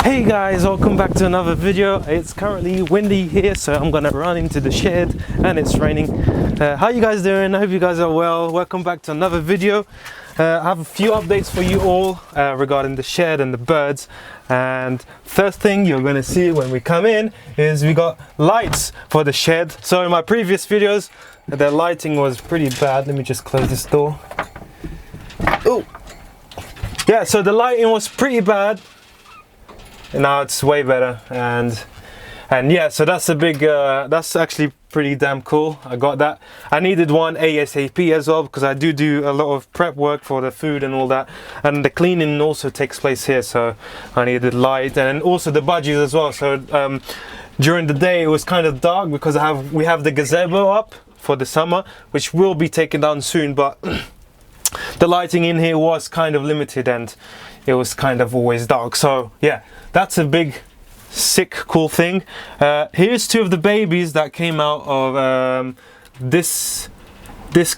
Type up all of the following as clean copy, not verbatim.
Hey guys, welcome back to another video. It's currently windy here, so I'm gonna run into the shed and it's raining. How you guys doing? I hope you guys are well. Welcome back to another video. I have a few updates for you all regarding the shed and the birds. And first thing you're gonna see when we come in is we got lights for the shed. So in my previous videos, the lighting was pretty bad. Let me just close this door. Oh, yeah, so the lighting was pretty bad. Now it's way better, and yeah, so that's a big that's actually pretty damn cool. I got that. I needed one ASAP as well, because I do a lot of prep work for the food and all that, and the cleaning also takes place here, so I needed light, and also the budgies as well. So during the day it was kind of dark because we have the gazebo up for the summer, which will be taken down soon, but the lighting in here was kind of limited and it was kind of always dark. So yeah, that's a big sick cool thing. Here's two of the babies that came out of this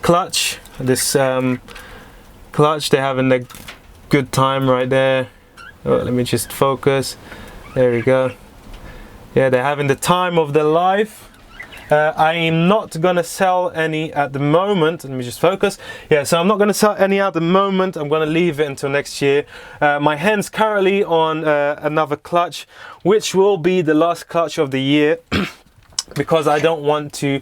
clutch. Clutch, they're having a good time right there. Oh, let me just focus. There we go. Yeah, they're having the time of their life. I am not gonna sell any at the moment. Let me just focus. Yeah, so I'm not gonna sell any at the moment. I'm gonna leave it until next year. My hen's currently on another clutch, which will be the last clutch of the year because I don't want to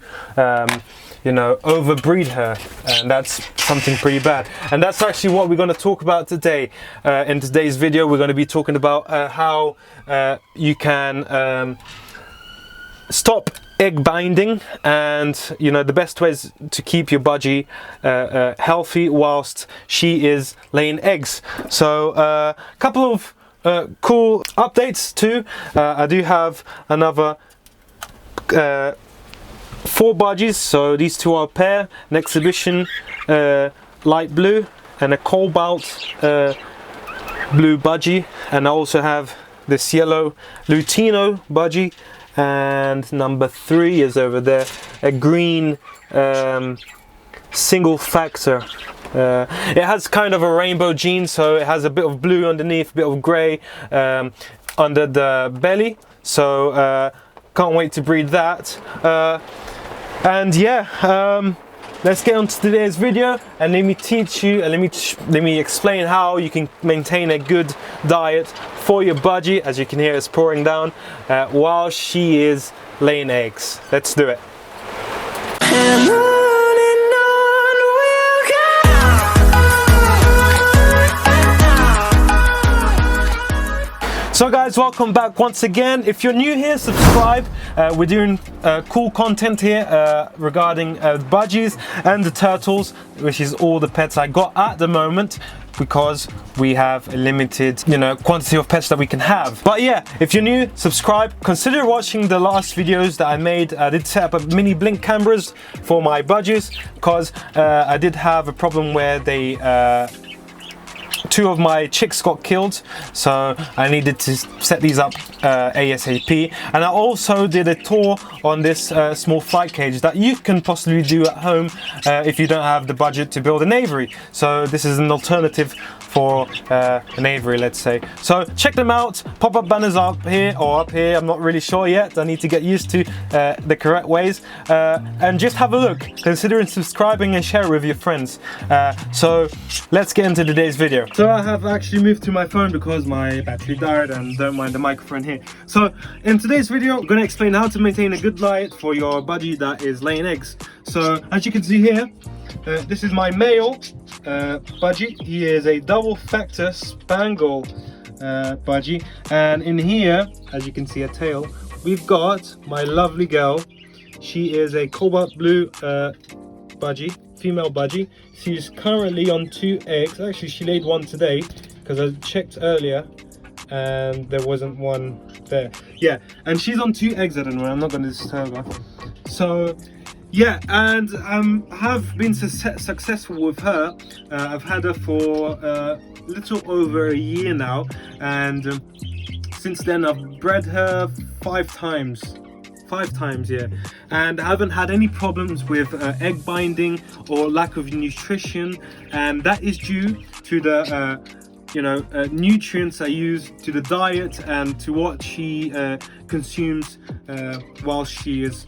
you know, overbreed her, and that's something pretty bad. And that's actually what we're going to talk about today. In today's video, we're going to be talking about how you can stop egg binding, and you know, the best ways to keep your budgie healthy whilst she is laying eggs. So a couple of cool updates too. I do have another 4 budgies. So these two are a pair, an exhibition light blue and a cobalt blue budgie, and I also have this yellow Lutino budgie, and number 3 is over there, a green single factor. It has kind of a rainbow gene, so it has a bit of blue underneath, a bit of grey under the belly, so can't wait to breed that. And yeah, let's get on to today's video, and let me teach you and let me explain how you can maintain a good diet for your budgie. As you can hear, it's pouring down while she is laying eggs. Let's do it. So guys, welcome back once again. If you're new here, subscribe. We're doing cool content here regarding budgies and the turtles, which is all the pets I got at the moment, because we have a limited, you know, quantity of pets that we can have. But yeah, if you're new, subscribe. Consider watching the last videos that I made. I did set up a mini blink cameras for my budgies, because I did have a problem where they 2 of my chicks got killed, so I needed to set these up ASAP. And I also did a tour on this small flight cage that you can possibly do at home if you don't have the budget to build an aviary. So this is an alternative for an aviary, let's say. So check them out. Pop-up banners up here or up here, I'm not really sure yet. I need to get used to the correct ways, and just have a look. Consider subscribing and share with your friends. So let's get into today's video. So I have actually moved to my phone because my battery died, and don't mind the microphone here. So in today's video, I'm going to explain how to maintain a good diet for your budgie that is laying eggs. So as you can see here, this is my male budgie. He is a double factor spangle budgie, and in here, as you can see a tail, we've got my lovely girl. She is a cobalt blue budgie, female budgie. She's currently on 2 eggs. Actually, she laid 1 today because I checked earlier and there wasn't one there. Yeah, and she's on 2 eggs. I don't know, I'm not going to disturb her. So yeah, and have been successful with her. I've had her for a little over a year now, and since then I've bred her 5 times. 5 times, yeah, and I haven't had any problems with egg binding or lack of nutrition, and that is due to the nutrients are used to the diet and to what she consumes while she is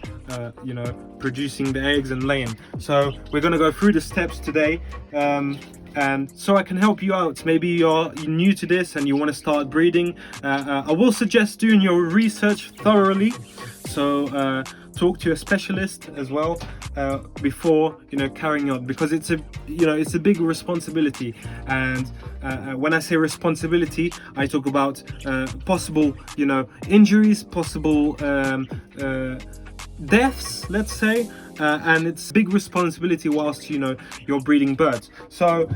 producing the eggs and laying. So we're going to go through the steps today, and so I can help you out. Maybe you're new to this and you want to start breeding. I will suggest doing your research thoroughly, so talk to a specialist as well before carrying on, because it's a big responsibility. And when I say responsibility, I talk about possible injuries, possible deaths, let's say, and it's a big responsibility whilst you're breeding birds. So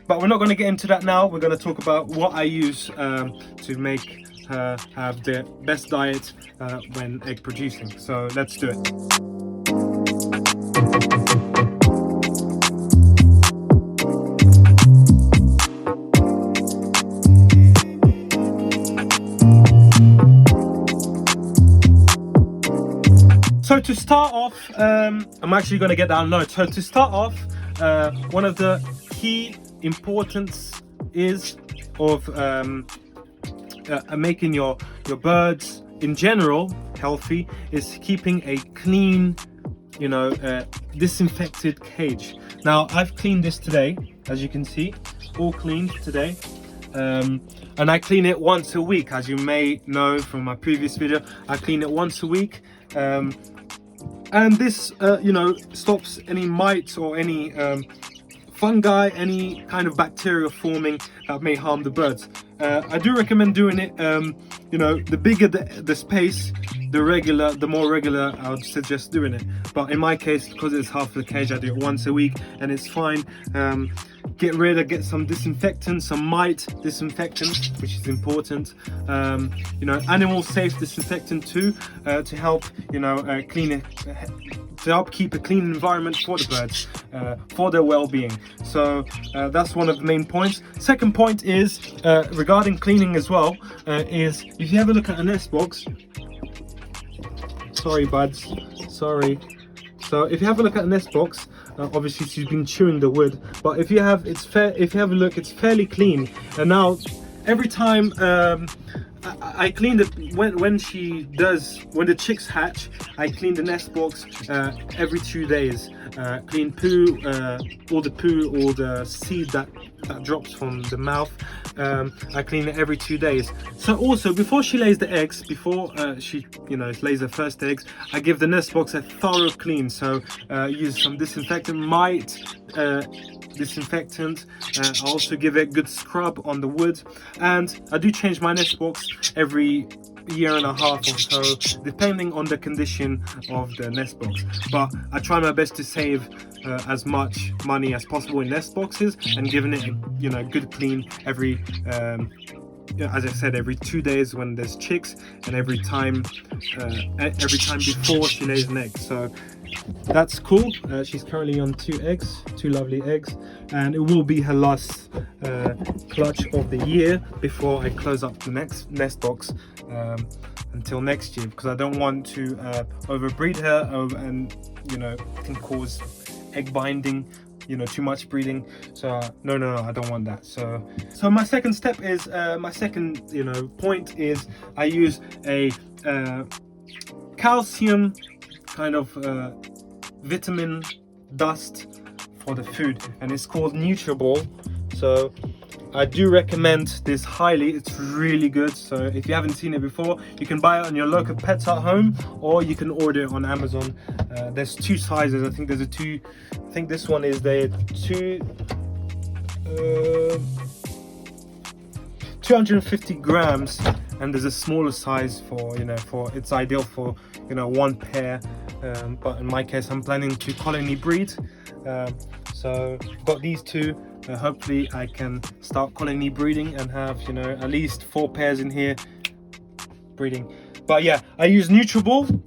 but we're not going to get into that now. We're going to talk about what I use to make her have the best diet when egg producing. So let's do it. So to start off, I'm actually going to get download. So to start off, one of the key importance is of making your birds in general healthy is keeping a clean, disinfected cage. Now I've cleaned this today, as you can see, all cleaned today. And I clean it once a week, as you may know from my previous video. I clean it once a week. And this stops any mites or any fungi, any kind of bacteria forming that may harm the birds. I do recommend doing it, the bigger the space, the more regular I would suggest doing it. But in my case, because it's half the cage, I do it once a week and it's fine. Get some disinfectant, some mite disinfectant, which is important. Animal safe disinfectant too, to help clean it, to help keep a clean environment for the birds, for their well-being. So that's one of the main points. Second point is regarding cleaning as well, is if you have a look at a nest box. Sorry buds, sorry. So if you have a look at a nest box, obviously she's been chewing the wood, but if you have a look, it's fairly clean. And now every time I clean when the chicks hatch, I clean the nest box every 2 days. Clean poo, all the poo, all the seed that drops from the mouth. I clean it every 2 days. So also before she lays the eggs, before she lays her first eggs, I give the nest box a thorough clean. So use some disinfectant, mite disinfectant. I also give it a good scrub on the wood, and I do change my nest box every year and a half or so, depending on the condition of the nest box. But I try my best to save as much money as possible in nest boxes and giving it a good clean every as I said, every 2 days when there's chicks, and every time before she lays an egg. So that's cool. She's currently on 2 lovely eggs, and it will be her last clutch of the year before I close up the next nest box until next year, because I don't want to overbreed her and can cause egg binding, too much breeding. So no, I don't want that. So my second step is my second point is I use a calcium kind of vitamin dust for the food, and it's called Nutriball. So I do recommend this highly. It's really good. So if you haven't seen it before, you can buy it on your local Pets at Home, or you can order it on Amazon. There's 2 sizes. I think this one is the 250 grams, and there's a smaller size for it's ideal for 1 pair. But in my case, I'm planning to colony breed. So got these 2. Hopefully I can start colony breeding and have at least 4 pairs in here breeding. But yeah, I use Nutriball.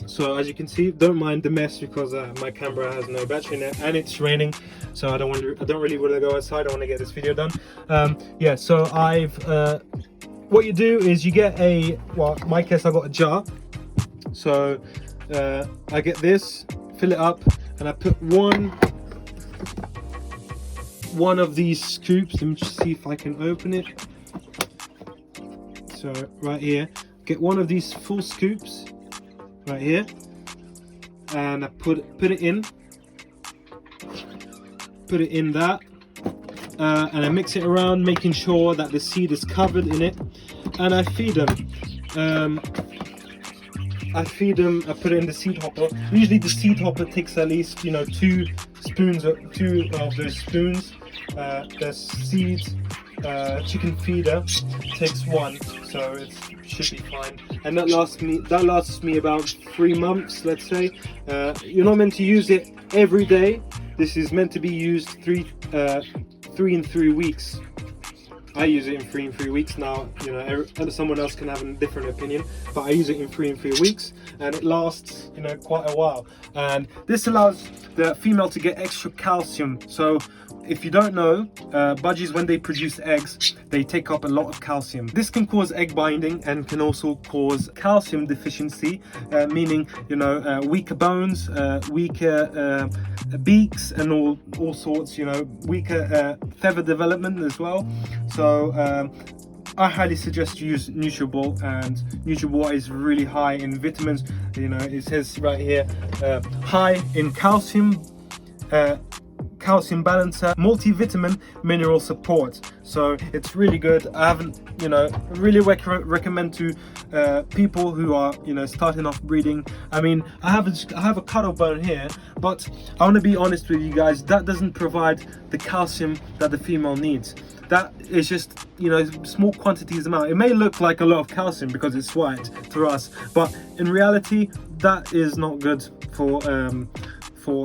So as you can see, don't mind the mess, because my camera has no battery in it and it's raining, so I don't really want to go outside. I want to get this video done. Yeah, so what you do is you get in my case I got a jar. So I get this, fill it up, and I put one one of these scoops. Let me just see if I can open it. So right here, get one of these full scoops right here, and I put it in that, and I mix it around, making sure that the seed is covered in it, and I feed them. I put it in the seed hopper. Usually the seed hopper takes at least, you know, two of those spoons. The seeds chicken feeder takes one, so it should be fine. And that lasts me about 3 months, let's say. You're not meant to use it every day. This is meant to be used 3 in 3 weeks. I use it in 3 in 3 weeks now. You know, someone else can have a different opinion, but I use it in 3 in 3 weeks, and it lasts, you know, quite a while. And this allows the female to get extra calcium. So if you don't know, budgies, when they produce eggs, they take up a lot of calcium. This can cause egg binding and can also cause calcium deficiency, meaning, you know, weaker bones, weaker beaks, and all sorts, you know, weaker feather development as well. So I highly suggest you use Nutriball, and Nutriball is really high in vitamins. You know, it says right here, high in calcium, calcium balancer, multivitamin, mineral support. So it's really good. I haven't, you know, really recommend to people who are, you know, starting off breeding. I mean, I have a cuddle bone here, but I want to be honest with you guys, that doesn't provide the calcium that the female needs. That is just, you know, small quantities amount. It may look like a lot of calcium because it's white to us, but in reality that is not good for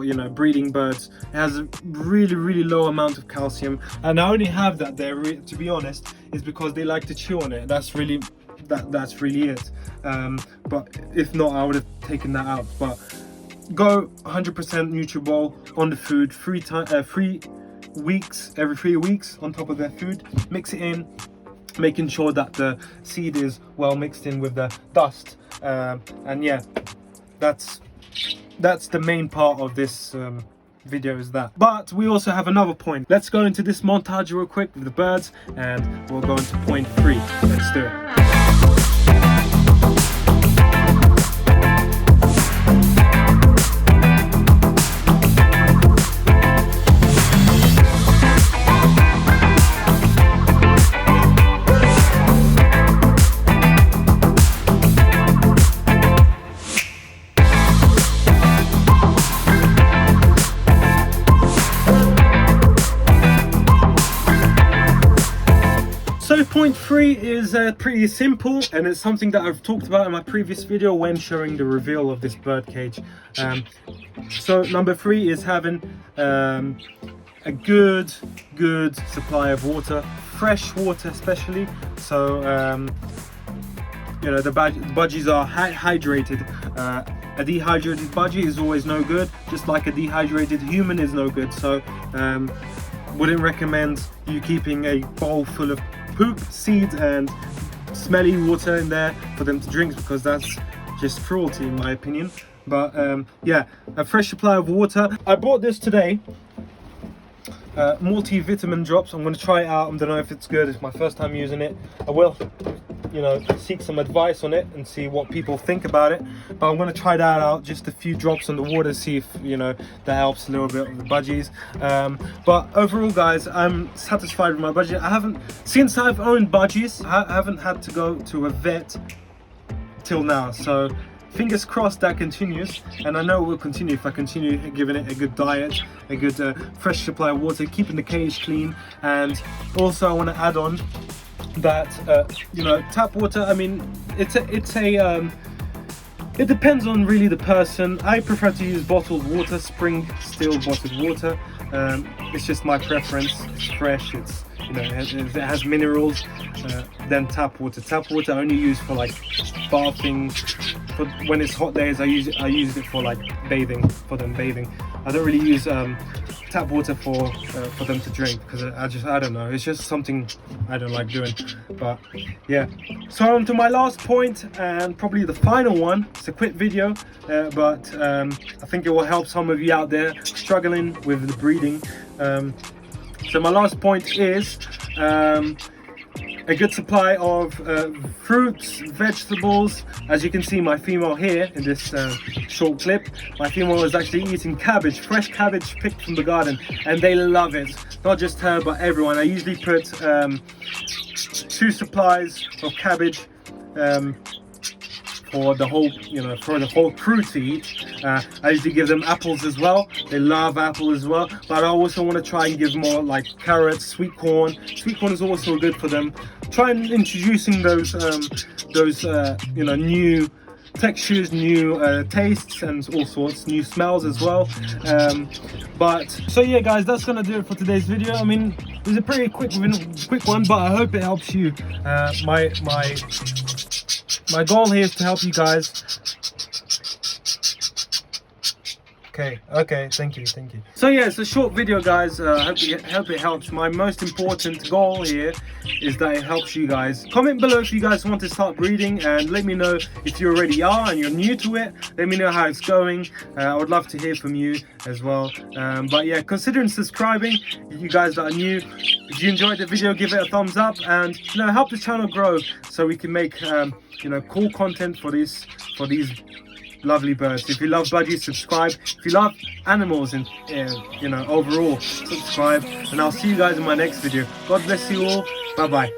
you know, breeding birds. It has a really low amount of calcium, and I only have that there, to be honest, is because they like to chew on it. That's really it. But if not, I would have taken that out. But go 100% Nutriball on the food, every 3 weeks on top of their food. Mix it in, making sure that the seed is well mixed in with the dust, and yeah, that's the main part of this video, is that. But we also have another point. Let's go into this montage real quick with the birds, and we'll go into point 3. Let's do it. So point 3 is pretty simple, and it's something that I've talked about in my previous video when showing the reveal of this bird cage. So number 3 is having a good supply of water, fresh water especially. So you know, the budgies are hydrated. A dehydrated budgie is always no good, just like a dehydrated human is no good. So wouldn't recommend you keeping a bowl full of poop, seeds and smelly water in there for them to drink, because that's just cruelty in my opinion. But yeah, a fresh supply of water. I bought this today, multivitamin drops. I'm going to try it out. I don't know if it's good. It's my first time using it. I will, you know, seek some advice on it and see what people think about it. But I'm going to try that out, just a few drops on the water, see if, you know, that helps a little bit with the budgies. But overall guys, I'm satisfied with my budgie. Since I've owned budgies, I haven't had to go to a vet till now. So fingers crossed that continues, and I know it will continue if I continue giving it a good diet, a good fresh supply of water, keeping the cage clean. And also I want to add on that you know, tap water, I mean, it depends on really the person. I prefer to use bottled water, spring still bottled water. It's just my preference. It's fresh, it's, you know, it has minerals. Then tap water I only use for like bathing. For when it's hot days, I use it for like bathing, I don't really use tap water for them to drink, because I don't know, it's just something I don't like doing. But yeah, so on to my last point, and probably the final one. It's a quick video, but I think it will help some of you out there struggling with the breeding. So my last point is a good supply of fruits, vegetables. As you can see, my female here in this short clip, my female is actually eating cabbage, fresh cabbage picked from the garden, and they love it. Not just her, but everyone. I usually put 2 supplies of cabbage for the whole, for the whole crew to eat. I usually give them apples as well. They love apple as well, but I also want to try and give more like carrots, sweet corn. Sweet corn is also good for them. Try and introducing those new textures, new tastes, and all sorts, new smells as well. But so yeah, guys, that's gonna do it for today's video. I mean, it was a pretty quick one, but I hope it helps you. My goal here is to help you guys. Okay, thank you. So yeah, it's a short video, guys. I hope it helps. My most important goal here is that it helps you guys. Comment below if you guys want to start breeding, and let me know if you already are and you're new to it. Let me know how it's going. I would love to hear from you as well. But yeah, considering subscribing, you guys that are new. If you enjoyed the video, give it a thumbs up, and help the channel grow so we can make cool content for these lovely birds. If you love budgies, subscribe. If you love animals and overall, subscribe, and I'll see you guys in my next video. God bless you all. Bye bye.